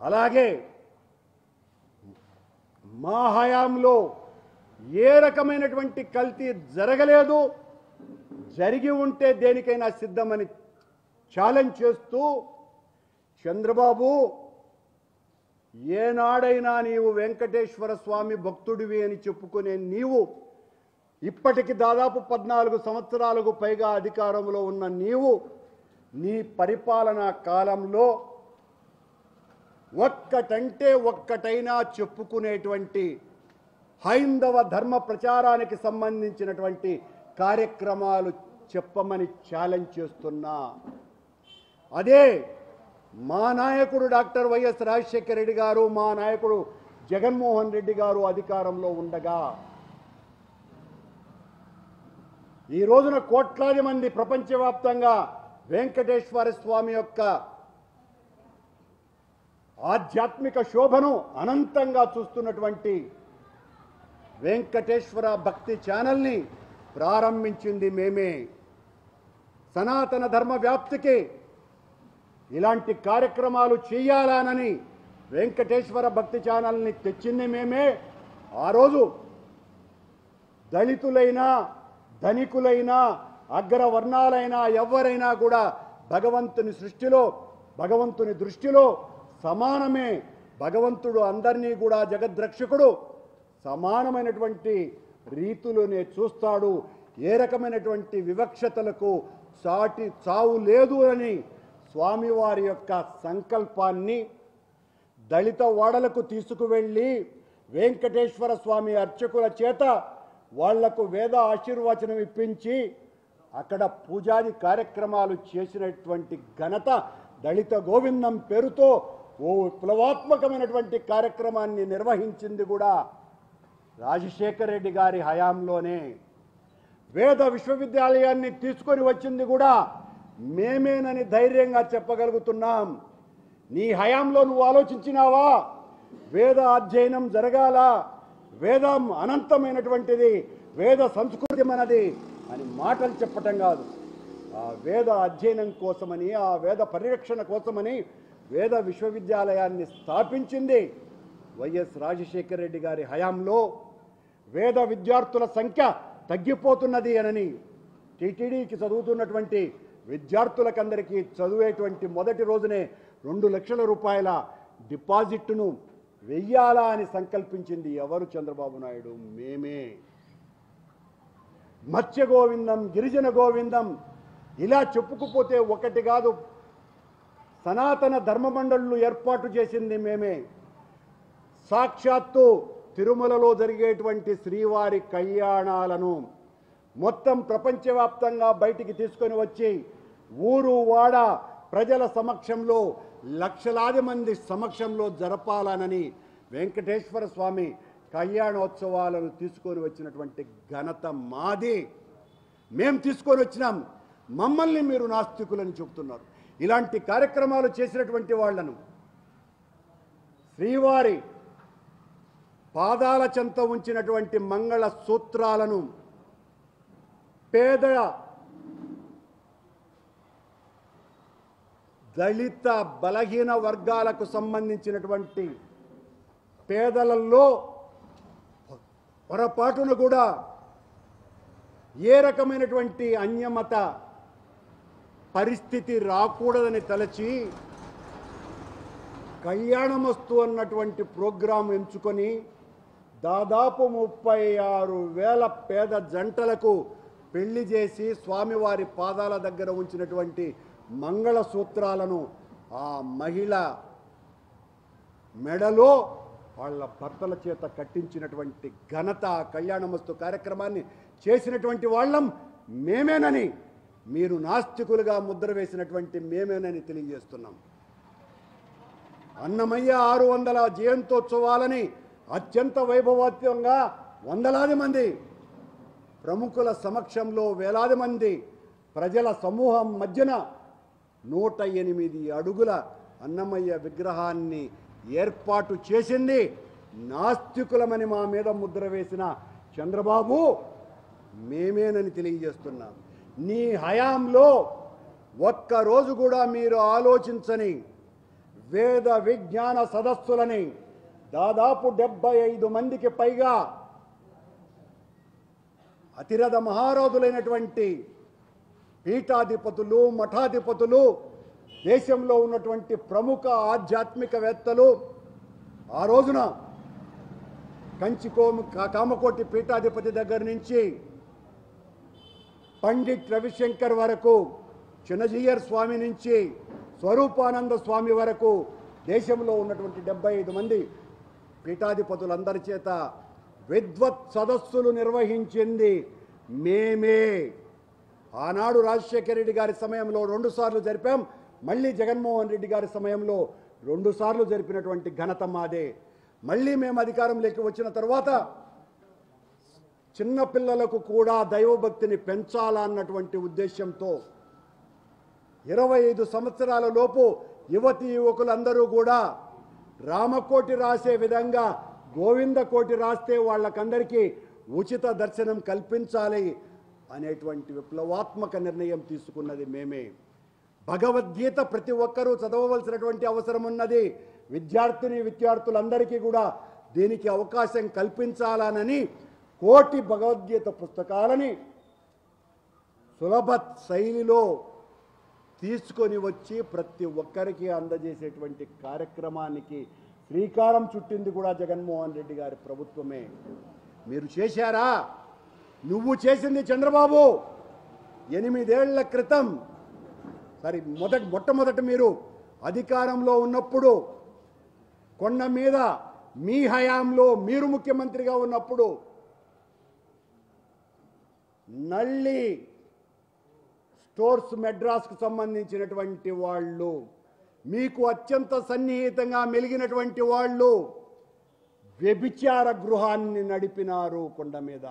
అలాగే మా హయాంలో ఏ రకమైనటువంటి కల్తీ జరగలేదు, జరిగి ఉంటే దేనికైనా సిద్ధమని ఛాలెంజ్ చేస్తూ చంద్రబాబు ఏనాడైనా నీవు వెంకటేశ్వర స్వామి భక్తుడివి అని చెప్పుకునే నీవు ఇప్పటికి దాదాపు 14 సంవత్సరాలకు పైగా అధికారంలో ఉన్న నీవు నీ పరిపాలనా కాలంలో ఒక్కటంటే ఒక్కటైనా చెప్పుకునేటువంటి హైందవ ధర్మ ప్రచారానికి సంబంధించినటువంటి కార్యక్రమాలు చెప్పమని ఛాలెంజ్ చేస్తున్నా. అదే మా నాయకుడు డాక్టర్ వైఎస్ రాజశేఖర రెడ్డి గారు, మా నాయకుడు జగన్మోహన్ రెడ్డి గారు అధికారంలో ఉండగా ఈ రోజున కోట్లాది మంది ప్రపంచవ్యాప్తంగా వెంకటేశ్వర స్వామి యొక్క ఆధ్యాత్మిక శోభను అనంతంగా చూస్తున్నటువంటి వెంకటేశ్వర భక్తి ఛానల్ని ప్రారంభించింది మేమే. సనాతన ధర్మ వ్యాప్తికి ఇలాంటి కార్యక్రమాలు చేయాలనని వెంకటేశ్వర భక్తి ఛానల్ని తెచ్చింది మేమే. ఆ రోజు దళితులైనా ధనికులైనా అగ్రవర్ణాలైనా ఎవరైనా కూడా భగవంతుని సృష్టిలో భగవంతుని దృష్టిలో సమానమే. భగవంతుడు అందరినీ కూడా జగద్రక్షకుడు సమానమైనటువంటి రీతులోనే చూస్తాడు. ఏ రకమైనటువంటి వివక్షతలకు చావు లేదు అని స్వామివారి యొక్క సంకల్పాన్ని దళిత వాడలకు తీసుకువెళ్ళి వెంకటేశ్వర స్వామి అర్చకుల చేత వాళ్లకు వేద ఆశీర్వచనం ఇప్పించి అక్కడ పూజాది కార్యక్రమాలు చేసినటువంటి ఘనత దళిత గోవిందం పేరుతో ఓ విప్లవాత్మకమైనటువంటి కార్యక్రమాన్ని నిర్వహించింది కూడా రాజశేఖర రెడ్డి గారి హయాంలోనే. వేద విశ్వవిద్యాలయాన్ని తీసుకొని వచ్చింది కూడా మేమేనని ధైర్యంగా చెప్పగలుగుతున్నాం. నీ హయాంలో నువ్వు ఆలోచించినావా? వేద అధ్యయనం జరగాల, వేదం అనంతమైనటువంటిది, వేద సంస్కృతి మనది అని మాటలు చెప్పటం కాదు. ఆ వేద అధ్యయనం కోసమని, ఆ వేద పరిరక్షణ కోసమని వేద విశ్వవిద్యాలయాన్ని స్థాపించింది వైఎస్ రాజశేఖర రెడ్డి గారి హయాంలో. వేద విద్యార్థుల సంఖ్య తగ్గిపోతున్నది అనని టీటీడీకి చదువుతున్నటువంటి విద్యార్థులకందరికీ చదివేటువంటి మొదటి రోజునే 2 లక్షల రూపాయల డిపాజిట్ను వెయ్యాలా అని సంకల్పించింది ఎవరు? చంద్రబాబు నాయుడు, మేమే. మత్స్య గోవిందం, గిరిజన గోవిందం ఇలా చెప్పుకుపోతే ఒకటి కాదు. సనాతన ధర్మ మండళ్ళు ఏర్పాటు చేసింది మేమే. సాక్షాత్తు తిరుమలలో జరిగేటువంటి శ్రీవారి కళ్యాణాలను మొత్తం ప్రపంచవ్యాప్తంగా బయటికి తీసుకొని వచ్చి ఊరు వాడ ప్రజల సమక్షంలో లక్షలాది మంది సమక్షంలో జరపాలనని వెంకటేశ్వర స్వామి కళ్యాణోత్సవాలను తీసుకొని వచ్చినటువంటి ఘనత మాది. మేం తీసుకొని వచ్చినాం, మమ్మల్ని మీరు నాస్తికులని చెబుతున్నారు. ఇలాంటి కార్యక్రమాలు చేసినటువంటి వాళ్లను శ్రీవారి పాదాల చెంత ఉంచినటువంటి మంగళ సూత్రాలను పేద దళిత బలహీన వర్గాలకు సంబంధించినటువంటి పేదలలో పొరపాటును కూడా ఏ రకమైనటువంటి అన్యమత పరిస్థితి రాకూడదని తలచి కళ్యాణమస్తు అన్నటువంటి ప్రోగ్రాం ఎంచుకొని దాదాపు 36,000 పేద జంటలకు పెళ్లి చేసి స్వామివారి పాదాల దగ్గర ఉంచినటువంటి మంగళ సూత్రాలను ఆ మహిళ మెడలో వాళ్ళ భర్తల చేత కట్టించినటువంటి ఘనత, కళ్యాణమస్తు కార్యక్రమాన్ని చేసినటువంటి వాళ్ళం మేమేనని, మీరు నాస్తికులుగా ముద్ర వేసినటువంటి మేమేనని తెలియజేస్తున్నాం. అన్నమయ్య 600 జయంతోత్సవాలని అత్యంత వైభవోత్యంగా వందలాది మంది ప్రముఖుల సమక్షంలో వేలాది మంది ప్రజల సమూహం మధ్యన 108 అడుగుల అన్నమయ్య విగ్రహాన్ని ఏర్పాటు చేసింది నాస్తికులమని మా మీద ముద్ర వేసిన చంద్రబాబు మేమేనని తెలియజేస్తున్నాం. నీ హయాంలో ఒక్కరోజు కూడా మీరు ఆలోచించని వేద విజ్ఞాన సదస్సులని దాదాపు 75 మందికి పైగా అతిరథ మహారాజులైనటువంటి పీఠాధిపతులు, మఠాధిపతులు, దేశంలో ఉన్నటువంటి ప్రముఖ ఆధ్యాత్మికవేత్తలు ఆ రోజున కామకోటి పీఠాధిపతి దగ్గర నుంచి పండిట్ రవిశంకర్ వరకు, చిన్నజీయర్ స్వామి నుంచి స్వరూపానంద స్వామి వరకు దేశంలో ఉన్నటువంటి 75 మంది పీఠాధిపతులందరి చేత విద్వత్ సదస్సులు నిర్వహించింది మేమే. ఆనాడు రాజశేఖర రెడ్డి గారి సమయంలో 2 సార్లు జరిపాం, మళ్ళీ జగన్మోహన్ రెడ్డి గారి సమయంలో 2 సార్లు జరిపినటువంటి ఘనత మాదే. మళ్ళీ మేము అధికారంలోకి వచ్చిన తర్వాత చిన్నపిల్లలకు కూడా దైవభక్తిని పెంచాలన్నటువంటి ఉద్దేశంతో 25 సంవత్సరాల లోపు యువతీ యువకులందరూ కూడా రామకోటి రాసే విధంగా గోవిందకోటి రాస్తే వాళ్ళకందరికీ ఉచిత దర్శనం కల్పించాలి అనేటువంటి విప్లవాత్మక నిర్ణయం తీసుకున్నది మేమే. భగవద్గీత ప్రతి ఒక్కరూ చదవవలసినటువంటి అవసరం ఉన్నది. విద్యార్థులందరికీ కూడా దీనికి అవకాశం కల్పించాలనని 1,000,000 భగవద్గీత పుస్తకాలని సులభ శైలిలో తీసుకొని వచ్చి ప్రతి ఒక్కరికి అందజేసేటువంటి కార్యక్రమానికి శ్రీకారం చుట్టింది కూడా జగన్మోహన్ రెడ్డి గారి ప్రభుత్వమే. మీరు చేశారా? నువ్వు చేసింది చంద్రబాబు 8 ఏళ్ల క్రితం. సరే, మొట్టమొదట మీరు అధికారంలో ఉన్నప్పుడు, కొండ మీద మీ హయాంలో మీరు ముఖ్యమంత్రిగా ఉన్నప్పుడు నల్లి స్టోర్స్ మెడ్రాస్కు సంబంధించినటువంటి వాళ్ళు, మీకు అత్యంత సన్నిహితంగా మెలిగినటువంటి వాళ్ళు వ్యభిచార గృహాన్ని నడిపినారు కొండ మీద.